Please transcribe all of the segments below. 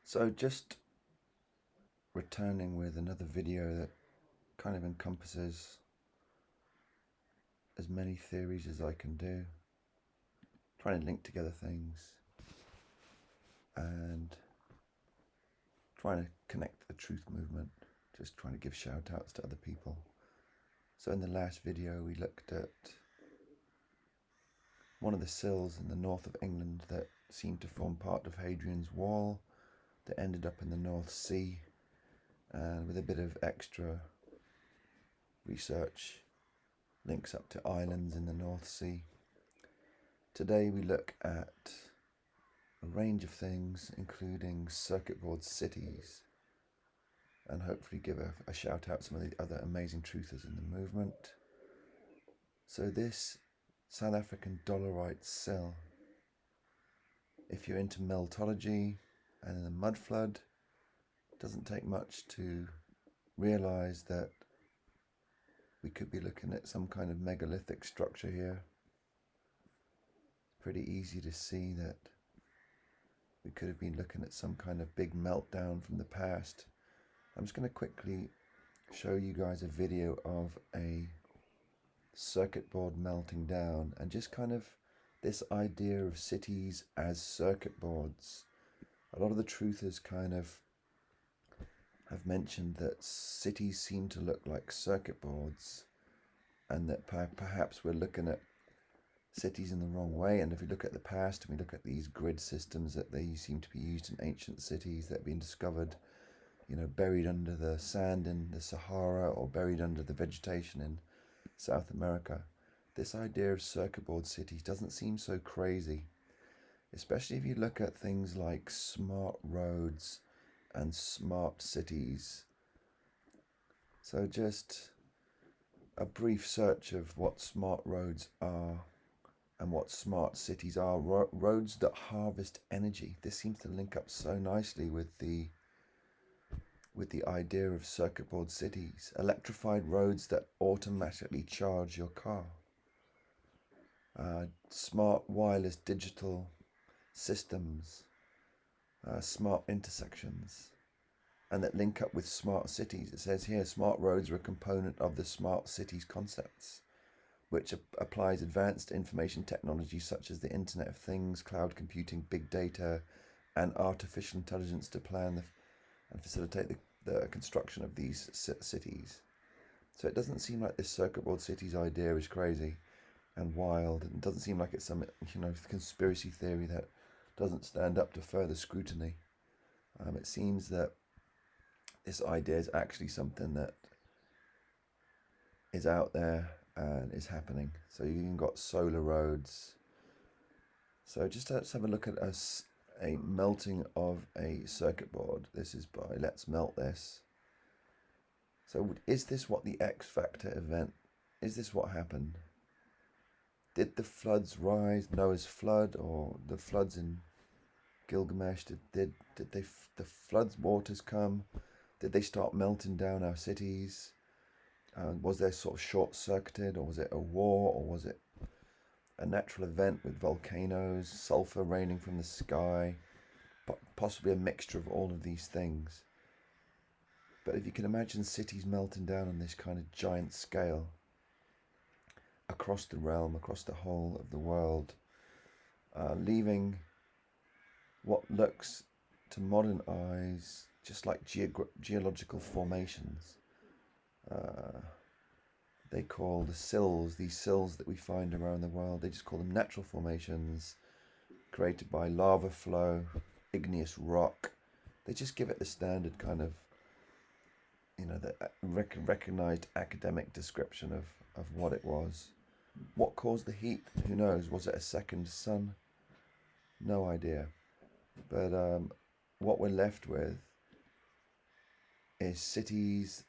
So just returning with another video that kind of encompasses as many theories as I can do, trying to link together things and trying to connect the truth movement, just trying to give shout outs to other people. So in the last video we looked at one of the sills in the north of England that seemed to form part of Hadrian's Wall that ended up in the North Sea, and with a bit of extra research links up to islands in the North Sea. Today we look at a range of things, including circuit board cities, and hopefully give a shout out to some of the other amazing truthers in the movement. So this South African dolerite sill, if you're into meltology and in the mud flood, it doesn't take much to realize that we could be looking at some kind of megalithic structure here. It's pretty easy to see that we could have been looking at some kind of big meltdown from the past. I'm just going to quickly show you guys a video of a circuit board melting down, and just kind of this idea of cities as circuit boards. A lot of the truthers kind of have mentioned that cities seem to look like circuit boards, and that perhaps we're looking at cities in the wrong way. And if we look at the past and we look at these grid systems that they seem to be used in ancient cities that have been discovered, buried under the sand in the Sahara or buried under the vegetation in South America, this idea of circuit board cities doesn't seem so crazy, especially if you look at things like smart roads and smart cities. So just a brief search of what smart roads are and what smart cities are. Roads that harvest energy. This seems to link up so nicely with the idea of circuit board cities. Electrified roads that automatically charge your car. Smart wireless digital systems. Smart intersections. And that link up with smart cities. It says here, smart roads are a component of the smart cities concepts, which applies advanced information technology such as the Internet of Things, cloud computing, big data, and artificial intelligence to plan and facilitate the construction of these cities. So it doesn't seem like this circuit board cities idea is crazy and wild, and it doesn't seem like it's some conspiracy theory that doesn't stand up to further scrutiny. It seems that this idea is actually something that is out there and is happening. So you even got solar roads. So just let's have a look at a melting of a circuit board. This is by Let's Melt This. So is this what the X Factor event, is this what happened? Did the floods rise, Noah's flood, or the floods in Gilgamesh? Did the floods waters come? Did they start melting down our cities? Was there sort of short-circuited, or was it a war, or was it a natural event with volcanoes, sulfur raining from the sky, possibly a mixture of all of these things? But if you can imagine cities melting down on this kind of giant scale, across the realm, across the whole of the world, leaving what looks to modern eyes just like geological formations. They call these sills that we find around the world, they just call them natural formations created by lava flow, igneous rock. They just give it the standard kind of, the recognized academic description of what it was. What caused the heat? Who knows? Was it a second sun? No idea. But what we're left with is cities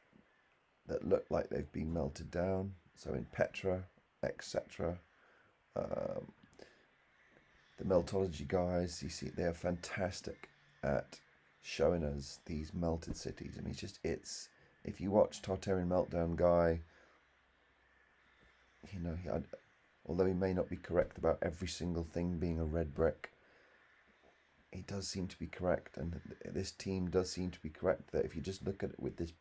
that look like they've been melted down. So in Petra, etc. The meltology guys, you see, they are fantastic at showing us these melted cities. I mean, if you watch Tartarian Meltdown guy, although he may not be correct about every single thing being a red brick, he does seem to be correct, and this team does seem to be correct, that if you just look at it with this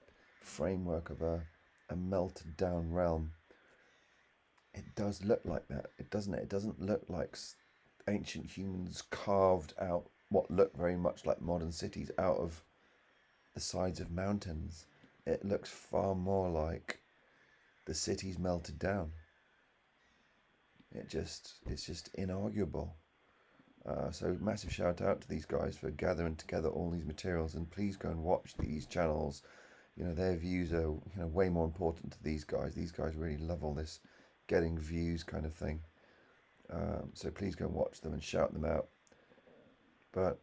framework of a melted down realm, it does look like that. It doesn't. It doesn't look like ancient humans carved out what look very much like modern cities out of the sides of mountains. It looks far more like the cities melted down. It's just inarguable. So massive shout out to these guys for gathering together all these materials, and please go and watch these channels. Their views are way more important to these guys. These guys really love all this getting views kind of thing. So please go and watch them and shout them out. But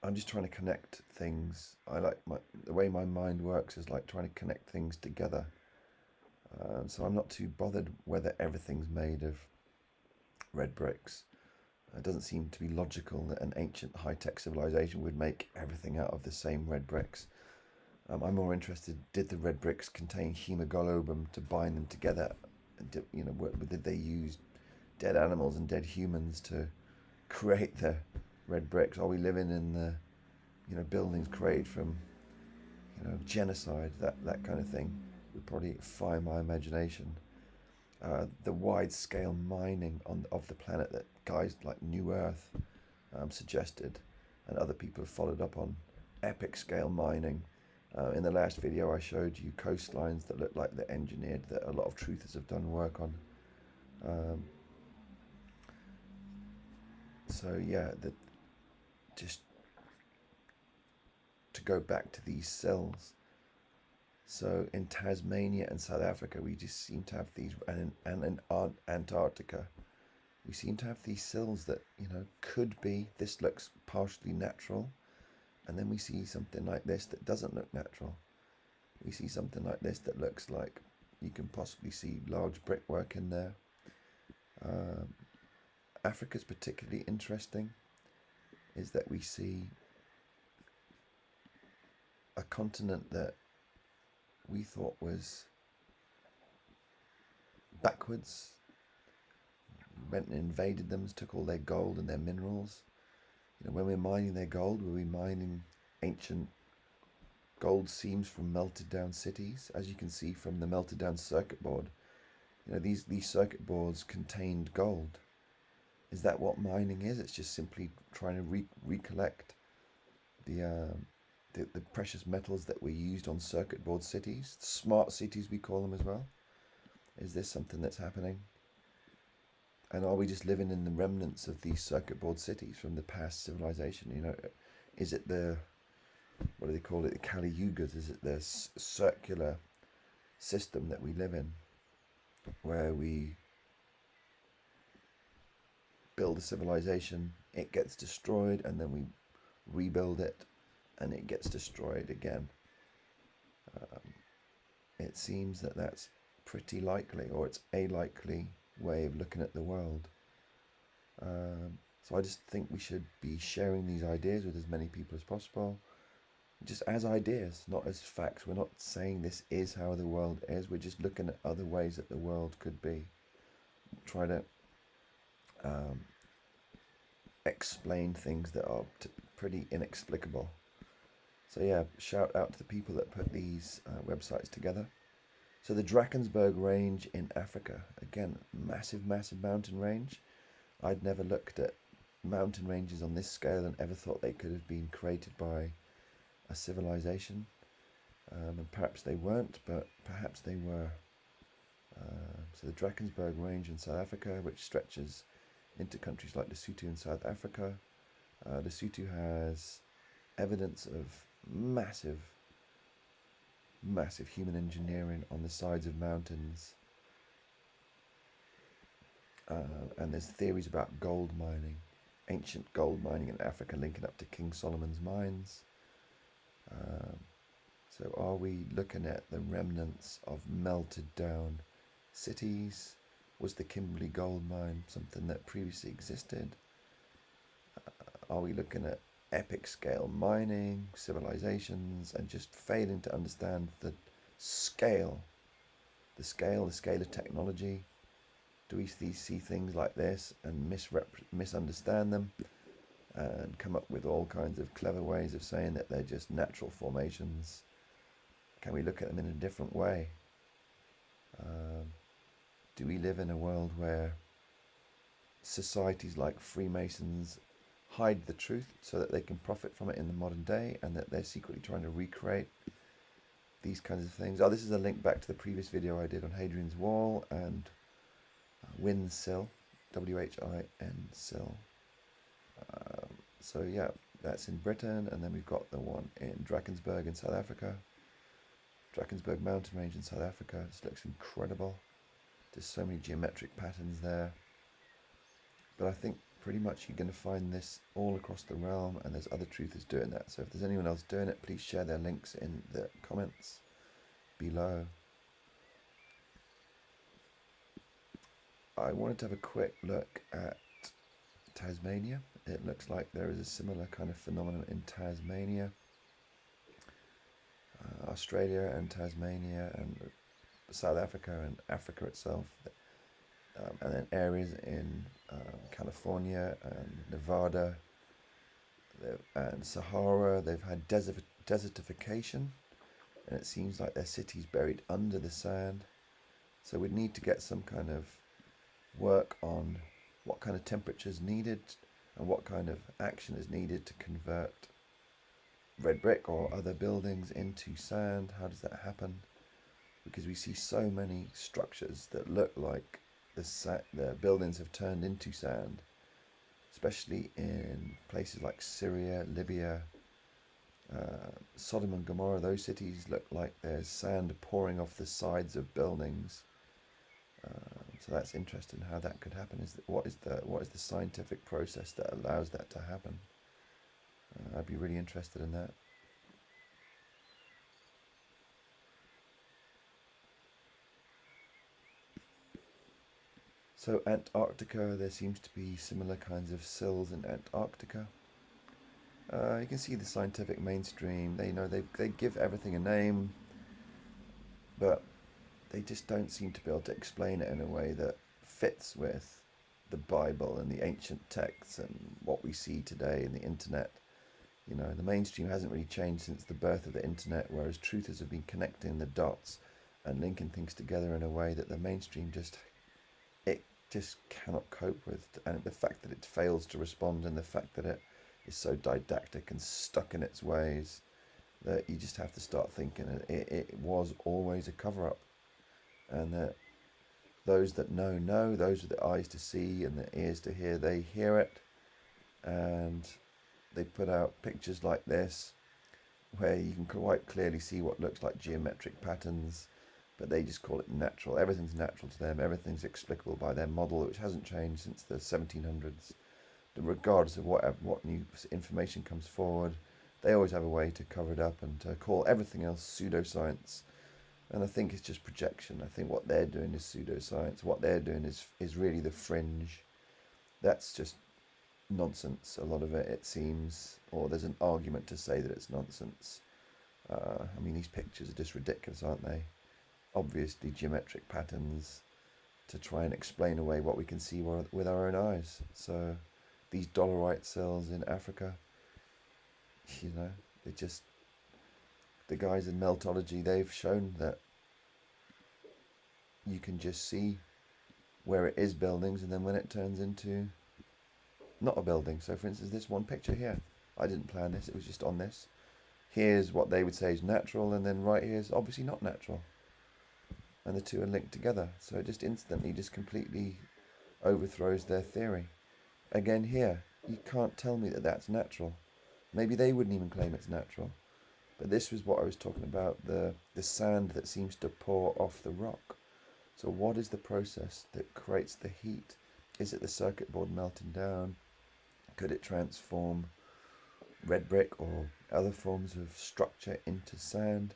I'm just trying to connect things. I like the way my mind works is like trying to connect things together. So I'm not too bothered whether everything's made of red bricks. It doesn't seem to be logical that an ancient high-tech civilization would make everything out of the same red bricks. I'm more interested, did the red bricks contain hemoglobin to bind them together? Did they use dead animals and dead humans to create the red bricks? Are we living in the buildings created from genocide, that kind of thing? Would probably fire my imagination. The wide-scale mining of the planet that guys like New Earth suggested, and other people have followed up on, epic-scale mining. In the last video I showed you coastlines that look like they're engineered, that a lot of truthers have done work on. So yeah, just to go back to these cells. So in Tasmania and South Africa, we just seem to have these, and in Antarctica, we seem to have these cells that, could be, this looks partially natural, and then we see something like this that doesn't look natural. We see something like this that looks like you can possibly see large brickwork in there. Africa's particularly interesting, is that we see a continent that we thought was backwards, went and invaded them, took all their gold and their minerals. When we're mining their gold, were we mining ancient gold seams from melted down cities? As you can see from the melted down circuit board, these circuit boards contained gold. Is that what mining is? It's just simply trying to recollect the precious metals that were used on circuit board cities, smart cities we call them as well. Is this something that's happening? And are we just living in the remnants of these circuit board cities from the past civilization? Is it what do they call it, the Kali Yugas? Is it the circular system that we live in, where we build a civilization, it gets destroyed, and then we rebuild it, and it gets destroyed again? It seems that that's pretty likely, or it's a likely way of looking at the world. So I just think we should be sharing these ideas with as many people as possible, just as ideas, not as facts. We're not saying this is how the world is. We're just looking at other ways that the world could be. Try to explain things that are pretty inexplicable. So yeah, shout out to the people that put these websites together. So the Drakensberg range in Africa, again, massive mountain range. I'd never looked at mountain ranges on this scale and ever thought they could have been created by a civilization. And perhaps they weren't, but perhaps they were. So the Drakensberg range in South Africa, which stretches into countries like Lesotho in South Africa. Lesotho has evidence of massive human engineering on the sides of mountains. And there's theories about gold mining, ancient gold mining in Africa linking up to King Solomon's mines. So are we looking at the remnants of melted down cities? Was the Kimberley gold mine something that previously existed? Are we looking at epic scale mining, civilizations, and just failing to understand the scale of technology? Do we see things like this and misunderstand them? and come up with all kinds of clever ways of saying that they're just natural formations. Can we look at them in a different way? Do we live in a world where societies like Freemasons hide the truth so that they can profit from it in the modern day, and that they're secretly trying to recreate these kinds of things? Oh, this is a link back to the previous video I did on Hadrian's Wall and Whin Sill, W-H-I-N Sill. So yeah, that's in Britain, and then we've got the one in Drakensberg in South Africa. Drakensberg mountain range in South Africa. This looks incredible. There's so many geometric patterns there. But I think pretty much you're going to find this all across the realm, and there's other truthers doing that. So if there's anyone else doing it, please share their links in the comments below. I wanted to have a quick look at Tasmania. It looks like there is a similar kind of phenomenon in Tasmania, Australia and Tasmania and South Africa and Africa itself, and then areas in California and Nevada and Sahara. They've had desertification, and it seems like their cities buried under the sand. So we'd need to get some kind of work on what kind of temperature is needed and what kind of action is needed to convert red brick or other buildings into sand. How does that happen? Because we see so many structures that look like the buildings have turned into sand, especially in places like Syria, Libya, Sodom and Gomorrah. Those cities look like there's sand pouring off the sides of buildings. So that's interesting how that could happen. What is the scientific process that allows that to happen? I'd be really interested in that. So Antarctica, there seems to be similar kinds of sills in Antarctica. You can see the scientific mainstream. They give everything a name, but they just don't seem to be able to explain it in a way that fits with the Bible and the ancient texts and what we see today in the internet. You know, the mainstream hasn't really changed since the birth of the internet, whereas truthers have been connecting the dots and linking things together in a way that the mainstream just cannot cope with. And the fact that it fails to respond, and the fact that it is so didactic and stuck in its ways, that you just have to start thinking it was always a cover-up. And that those that know, those with the eyes to see and the ears to hear, they hear it, and they put out pictures like this where you can quite clearly see what looks like geometric patterns, but they just call it natural. Everything's natural to them. Everything's explicable by their model, which hasn't changed since the 1700s. But regardless of what new information comes forward, they always have a way to cover it up and to call everything else pseudoscience. And I think it's just projection. I think what they're doing is pseudoscience. What they're doing is really the fringe. That's just nonsense, a lot of it seems, or there's an argument to say that it's nonsense. I mean, these pictures are just ridiculous, aren't they? Obviously geometric patterns to try and explain away what we can see with our own eyes. So these dolerite cells in Africa, you know, the guys in meltology, they've shown that you can just see where it is buildings, and then when it turns into not a building. So for instance, this one picture here, I didn't plan this, it was just on this. Here's what they would say is natural, and then right here is obviously not natural. And the two are linked together. So it just instantly just completely overthrows their theory. Again here, you can't tell me that that's natural. Maybe they wouldn't even claim it's natural. But this was what I was talking about, the sand that seems to pour off the rock. So what is the process that creates the heat? Is it the circuit board melting down? Could it transform red brick or other forms of structure into sand?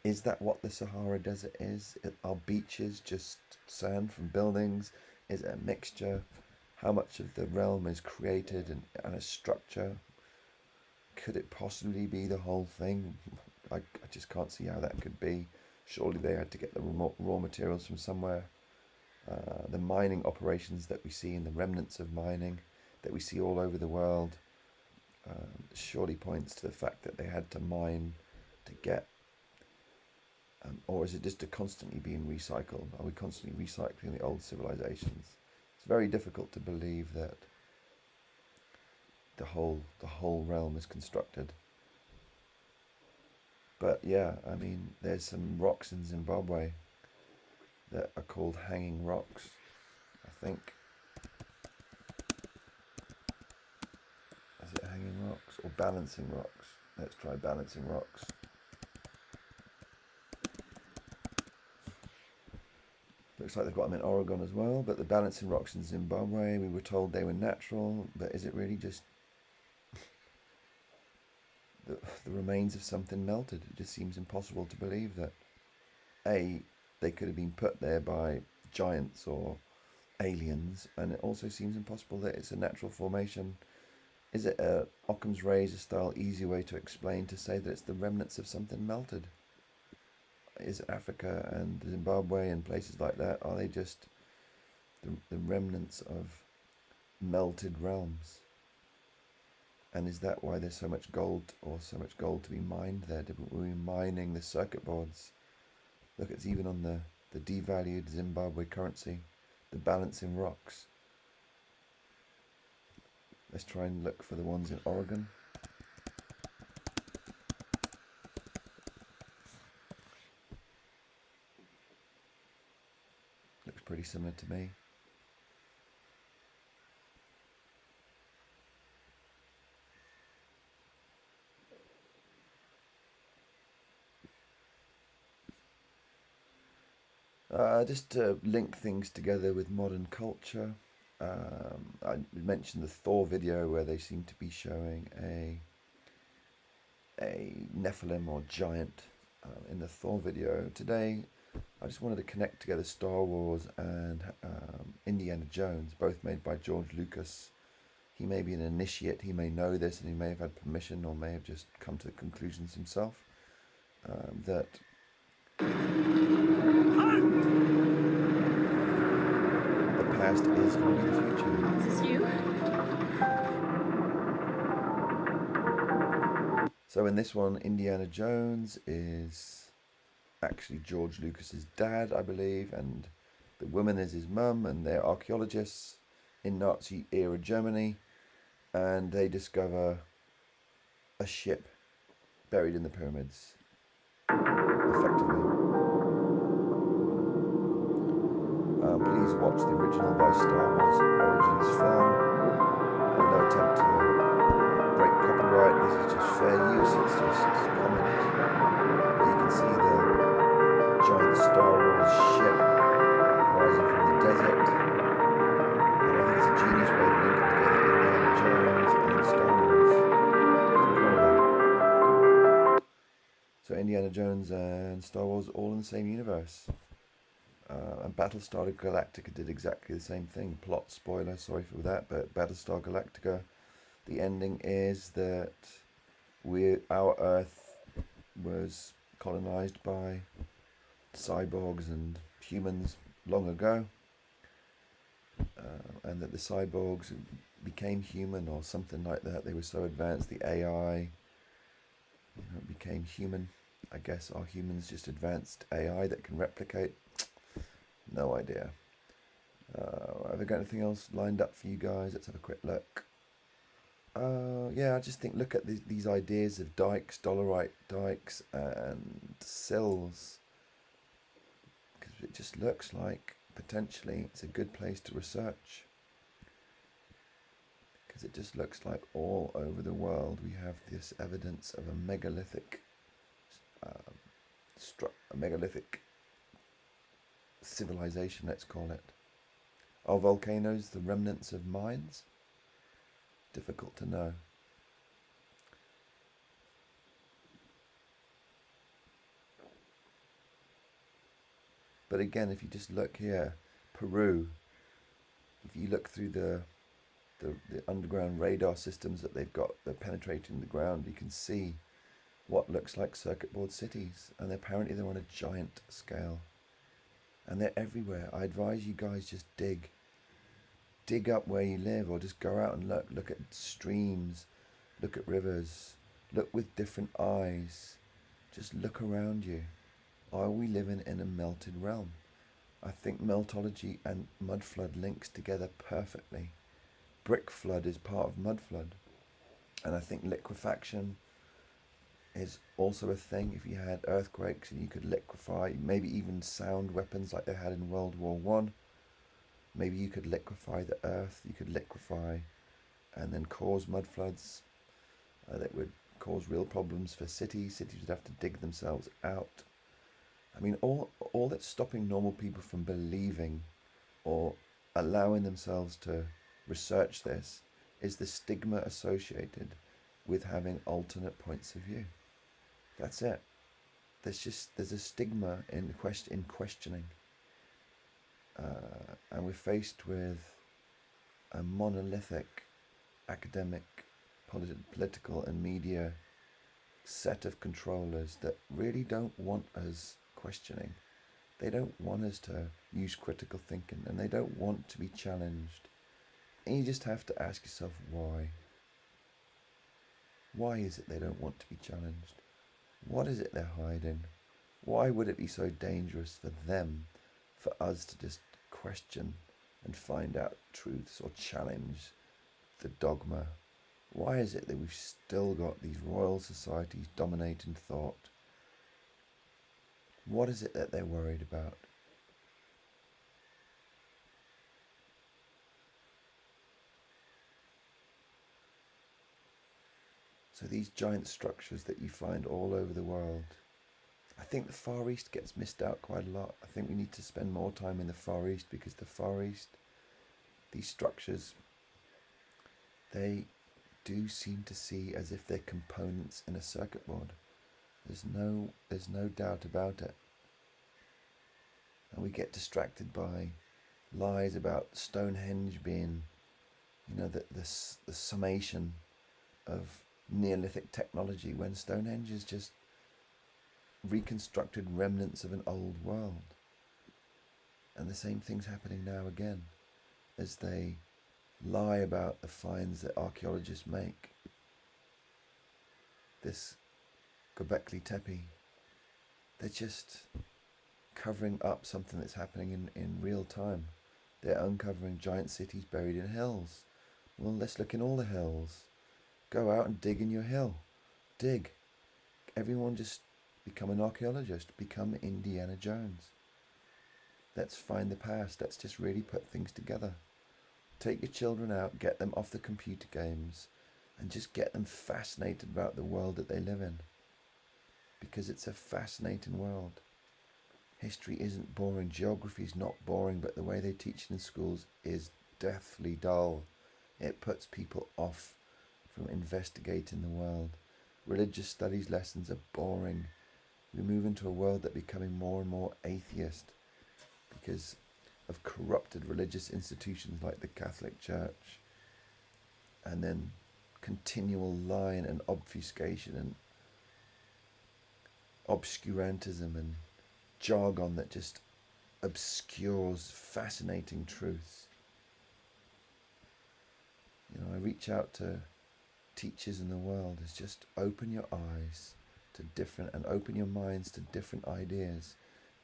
Is that what the Sahara Desert is? Are beaches just sand from buildings? Is it a mixture? How much of the realm is created and a structure? Could it possibly be the whole thing? I just can't see how that could be. Surely they had to get the raw materials from somewhere. The mining operations that we see and the remnants of mining that we see all over the world, surely points to the fact that they had to mine to get, or is it just constantly being recycled? Are we constantly recycling the old civilizations? It's very difficult to believe that the whole realm is constructed. But yeah, I mean, there's some rocks in Zimbabwe that are called hanging rocks, I think. Is it hanging rocks or balancing rocks? Let's try balancing rocks. Looks like they've got them in Oregon as well, but the balancing rocks in Zimbabwe, we were told they were natural, but is it really just the remains of something melted? It just seems impossible to believe that they could have been put there by giants or aliens, and it also seems impossible that it's a natural formation. Is it a Occam's razor style easy way to explain, to say that it's the remnants of something melted? Is Africa and Zimbabwe and places like that, are they just the remnants of melted realms? And is that why there's so much gold, or so much gold to be mined there? Were we mining the circuit boards? Look, it's even on the devalued Zimbabwe currency, the balancing rocks. Let's try and look for the ones in Oregon. Looks pretty similar to me. Just to link things together with modern culture, I mentioned the Thor video where they seem to be showing a Nephilim or giant in the Thor video. Today, I just wanted to connect together Star Wars and Indiana Jones, both made by George Lucas. He may be an initiate, he may know this, and he may have had permission, or may have just come to the conclusions himself, that the past is going to be the future. Is this you? So in this one, Indiana Jones is actually George Lucas's dad, I believe, and the woman is his mum, and they're archaeologists in Nazi-era Germany, and they discover a ship buried in the pyramids, effectively. Please watch the original by Star Wars Origins film. No attempt to break copyright, this is just fair use, it's just comment. But you can see the giant Star Wars ship rising from the desert, and I think it's a genius way of linking together Indiana Jones and Star Wars. It's incredible. So Indiana Jones and Star Wars all in the same universe. And Battlestar Galactica did exactly the same thing. Plot spoiler, sorry for that, but Battlestar Galactica, the ending is that our Earth was colonized by cyborgs and humans long ago, and that the cyborgs became human or something like that. They were so advanced, the AI became human. I guess, are humans just advanced AI that can replicate? No idea. Have I got anything else lined up for you guys? Let's have a quick look. Yeah, I just think, look at these ideas of dikes, dolerite dikes and sills, because it just looks like potentially it's a good place to research, because it just looks like all over the world we have this evidence of a megalithic civilization, let's call it. Are volcanoes the remnants of mines? Difficult to know. But again, if you just look here, Peru, if you look through the underground radar systems that they've got, they're penetrating the ground, you can see what looks like circuit board cities, and apparently they're on a giant scale. And they're everywhere. I advise you guys just dig up where you live, or just go out and look at streams, Look at rivers. Look with different eyes. Just look around you. Are we living in a melted realm? I think meltology and mud flood links together perfectly. Brick flood is part of mud flood. And I think liquefaction is also a thing. If you had earthquakes and you could liquefy, maybe even sound weapons like they had in World War One, maybe you could liquefy the earth, you could liquefy and then cause mud floods that would cause real problems for cities. Cities would have to dig themselves out. I mean, all that's stopping normal people from believing or allowing themselves to research this is the stigma associated with having alternate points of view. That's it. There's a stigma in questioning, and we're faced with a monolithic academic, political and media set of controllers that really don't want us questioning. They don't want us to use critical thinking, and they don't want to be challenged. And you just have to ask yourself why. Why is it they don't want to be challenged? What is it they're hiding? Why would it be so dangerous for them, for us to just question and find out truths or challenge the dogma? Why is it that we've still got these royal societies dominating thought? What is it that they're worried about? So these giant structures that you find all over the world, I think the Far East gets missed out quite a lot. I think we need to spend more time in the Far East, because the Far East, these structures, they do seem to see as if they're components in a circuit board. There's no doubt about it. And we get distracted by lies about Stonehenge being, the summation of Neolithic technology, when Stonehenge is just reconstructed remnants of an old world. And the same thing's happening now again, as they lie about the finds that archaeologists make. This Göbekli Tepe, they're just covering up something that's happening in real time. They're uncovering giant cities buried in hills. Well, let's look in all the hills. Go out and dig in your hill. Dig. Everyone just become an archaeologist. Become Indiana Jones. Let's find the past. Let's just really put things together. Take your children out, get them off the computer games, and just get them fascinated about the world that they live in. Because it's a fascinating world. History isn't boring, geography is not boring, but the way they teach it in schools is deathly dull. It puts people off from investigating the world. Religious studies lessons are boring. We move into a world that's becoming more and more atheist because of corrupted religious institutions like the Catholic Church, and then continual lying and obfuscation and obscurantism and jargon that just obscures fascinating truths. I reach out to teachers in the world is just open your eyes to different and open your minds to different ideas.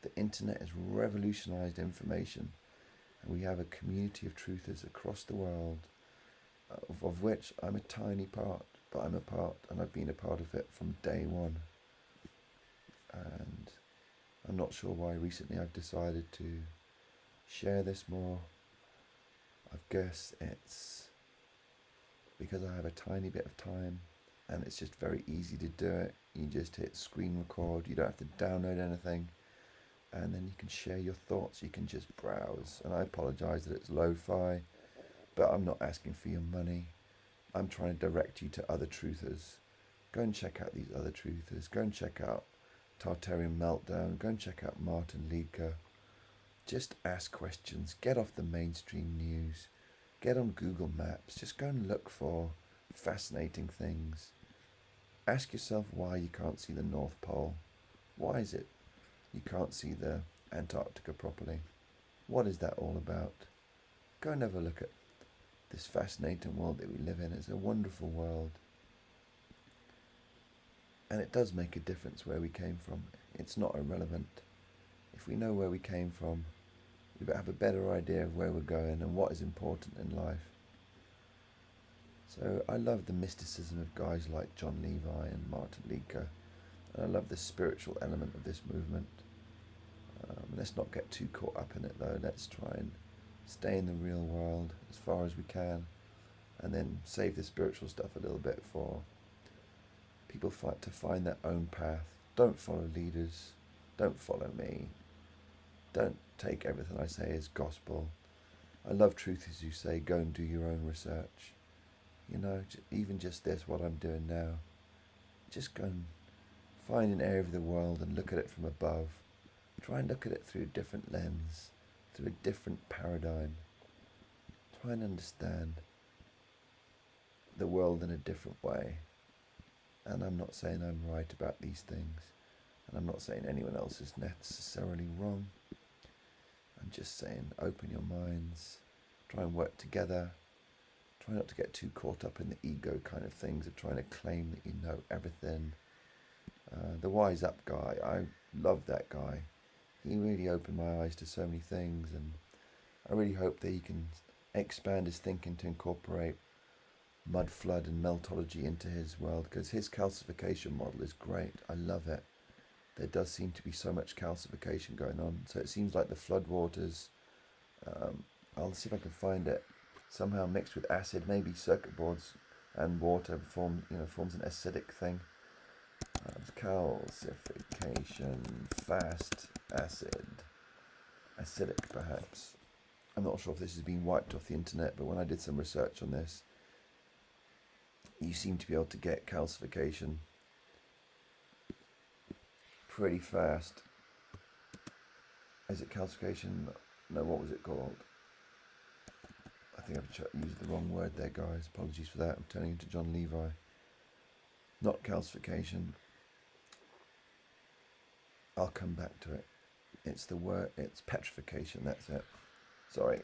The internet has revolutionized information, and we have a community of truthers across the world, of which I'm a tiny part, but I'm a part, and I've been a part of it from day one. And I'm not sure why recently I've decided to share this more. I guess it's because I have a tiny bit of time, and it's just very easy to do it. You just hit screen record, you don't have to download anything, and then you can share your thoughts. You can just browse. And I apologize that it's lo-fi, but I'm not asking for your money. I'm trying to direct you to other truthers. Go and check out these other truthers. Go and check out Tartarian Meltdown. Go and check out Martin Liedtke. Just ask questions. Get off the mainstream news. Get on Google Maps. Just go and look for fascinating things. Ask yourself why you can't see the North Pole. Why is it you can't see the Antarctica properly? What is that all about? Go and have a look at this fascinating world that we live in. It's a wonderful world. And it does make a difference where we came from. It's not irrelevant. If we know where we came from, we have a better idea of where we're going and what is important in life. So I love the mysticism of guys like John Levi and Martin Luther, and I love the spiritual element of this movement. Let's not get too caught up in it though. Let's try and stay in the real world as far as we can, and then save the spiritual stuff a little bit for people to find their own path. Don't follow leaders. Don't follow me. Don't take everything I say as gospel. I love truth as you say. Go and do your own research. You know, even just this, what I'm doing now. Just go and find an area of the world and look at it from above. Try and look at it through a different lens, through a different paradigm. Try and understand the world in a different way. And I'm not saying I'm right about these things, and I'm not saying anyone else is necessarily wrong. I'm just saying open your minds, try and work together, try not to get too caught up in the ego kind of things of trying to claim that you know everything. The Wise Up guy, I love that guy. He really opened my eyes to so many things, and I really hope that he can expand his thinking to incorporate mud flood and meltology into his world, because his calcification model is great. I love it. There does seem to be so much calcification going on, so it seems like the flood waters, I'll see if I can find it, somehow mixed with acid, maybe circuit boards and water forms an acidic thing. Calcification, fast acid, acidic perhaps. I'm not sure if this has been wiped off the internet, but when I did some research on this, you seem to be able to get calcification pretty fast. Is it calcification? No, what was it called? I think I've used the wrong word there, guys. Apologies for that. I'm turning into John Levi. Not calcification. I'll come back to it. It's the word, it's petrification, that's it. Sorry.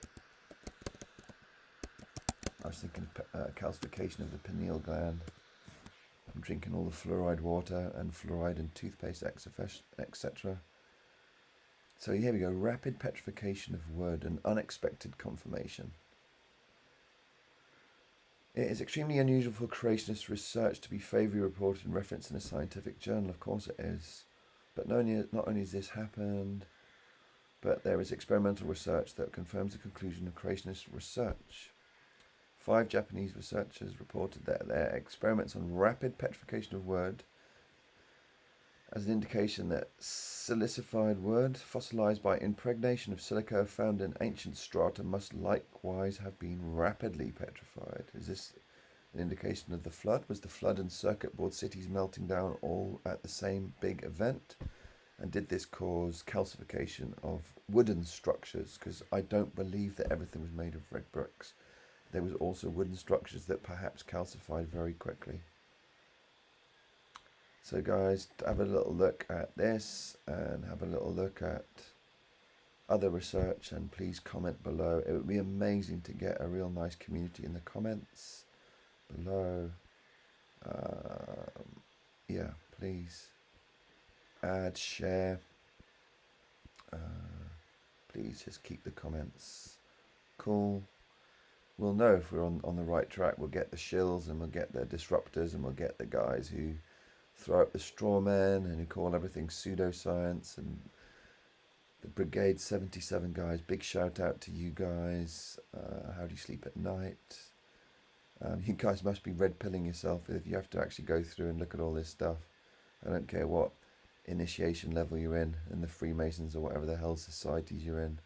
I was thinking calcification of the pineal gland. I'm drinking all the fluoride water and fluoride and toothpaste, etc. So here we go. Rapid petrification of wood and unexpected conformation. It is extremely unusual for creationist research to be favourably reported and referenced in a scientific journal. Of course it is. But not only has this happened, but there is experimental research that confirms the conclusion of creationist research. 5 Japanese researchers reported that their experiments on rapid petrification of wood as an indication that silicified wood fossilized by impregnation of silica found in ancient strata must likewise have been rapidly petrified. Is this an indication of the flood? Was the flood and circuit board cities melting down all at the same big event? And did this cause calcification of wooden structures? Because I don't believe that everything was made of red bricks. There was also wooden structures that perhaps calcified very quickly. So guys, have a little look at this and have a little look at other research, and please comment below. It would be amazing to get a real nice community in the comments below. Yeah, please add, share. Please just keep the comments cool. We'll know if we're on the right track. We'll get the shills and we'll get the disruptors and we'll get the guys who throw up the straw men and who call everything pseudoscience, and the Brigade 77 guys. Big shout out to you guys. How do you sleep at night? You guys must be red pilling yourself if you have to actually go through and look at all this stuff. I don't care what initiation level you're in the Freemasons or whatever the hell societies you're in.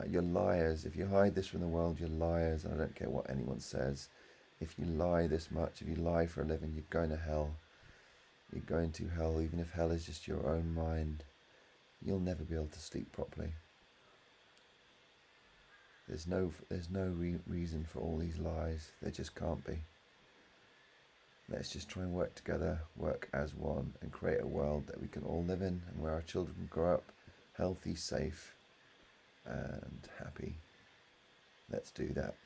You're liars. If you hide this from the world, you're liars. I don't care what anyone says. If you lie this much, if you lie for a living, you're going to hell. You're going to hell, even if hell is just your own mind. You'll never be able to sleep properly. There's no reason for all these lies. There just can't be. Let's just try and work together, work as one, and create a world that we can all live in, and where our children can grow up healthy, safe, and happy. Let's do that.